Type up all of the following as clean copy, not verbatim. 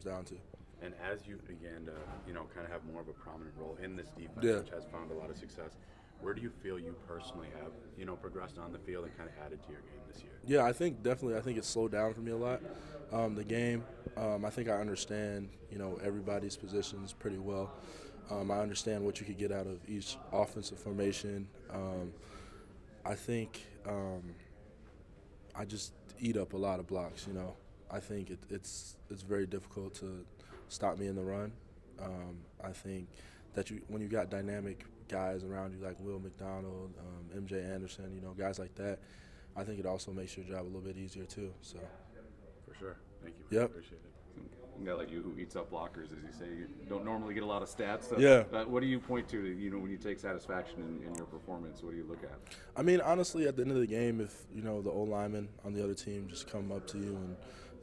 down to. And as you began to, kind of have more of a prominent role in this defense, Yeah. which has found a lot of success, where do you feel you personally have, progressed on the field and kind of added to your game this year? Yeah, I think definitely. I think it's slowed down for me a lot. The game, I think I understand, everybody's positions pretty well. I understand what you could get out of each offensive formation. I think I just eat up a lot of blocks. I think it's very difficult to stop me in the run. I think that when you got dynamic guys around you like Will McDonald, MJ Anderson, guys like that, I think it also makes your job a little bit easier too. So, For sure. Thank you. yep. Appreciate it. A guy like you who eats up blockers, as you say, you don't normally get a lot of stats. So, Yeah. What do you point to, when you take satisfaction in your performance? What do you look at? I mean, honestly, at the end of the game, if the O lineman on the other team just come up to you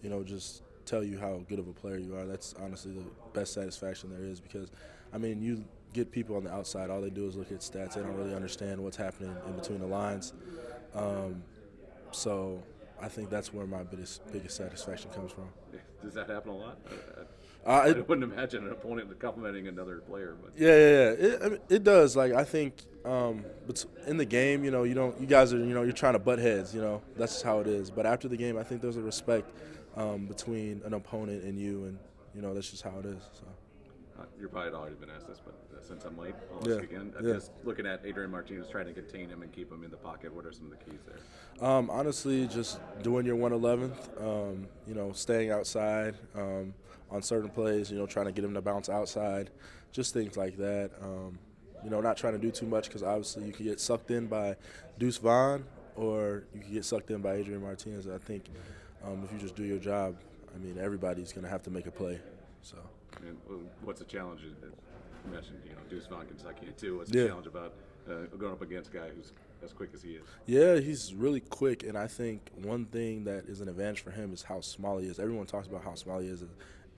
and just tell you how good of a player you are, that's honestly the best satisfaction there is. Because, I mean, you get people on the outside, all they do is look at stats. They don't really understand what's happening in between the lines. So I think that's where my biggest satisfaction comes from. Does that happen a lot? Uh, I it, wouldn't imagine an opponent complimenting another player, but Yeah. It does. Like, I think, but in the game, you guys are, you're trying to butt heads. That's just how it is. But after the game, I think there's a respect between an opponent and you, and that's just how it is. So. You're probably already been asked this, but since I'm late, I'll Yeah, ask again. yeah. Just looking at Adrian Martinez trying to contain him and keep him in the pocket, what are some of the keys there? Honestly, just doing your 111th, staying outside on certain plays, trying to get him to bounce outside, just things like that. Not trying to do too much because obviously you can get sucked in by Deuce Vaughn or you can get sucked in by Adrian Martinez. I think if you just do your job, I mean, everybody's going to have to make a play. So. And what's the challenge? You mentioned, Deuce Vaughn can suck you in too. What's Yeah. the challenge about going up against a guy who's as quick as he is? Yeah, he's really quick, and I think one thing that is an advantage for him is how small he is. Everyone talks about how small he is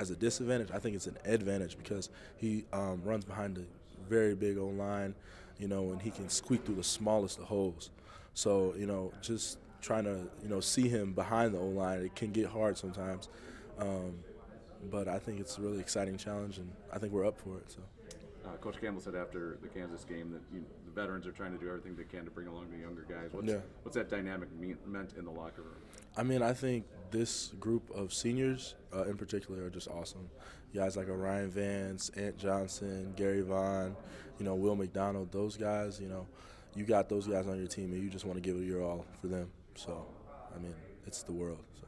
as a disadvantage. I think it's an advantage because he runs behind a very big O-line, and he can squeak through the smallest of holes. So, just trying to, see him behind the O-line, it can get hard sometimes. But I think it's a really exciting challenge, and I think we're up for it. So. Coach Campbell said after the Kansas game that the veterans are trying to do everything they can to bring along the younger guys. What's that dynamic meant in the locker room? I mean, I think this group of seniors in particular are just awesome. Guys like Orion Vance, Ant Johnson, Gary Vaughn, Will McDonald, those guys, you got those guys on your team, and you just want to give it your all for them. So, I mean, it's the world. So.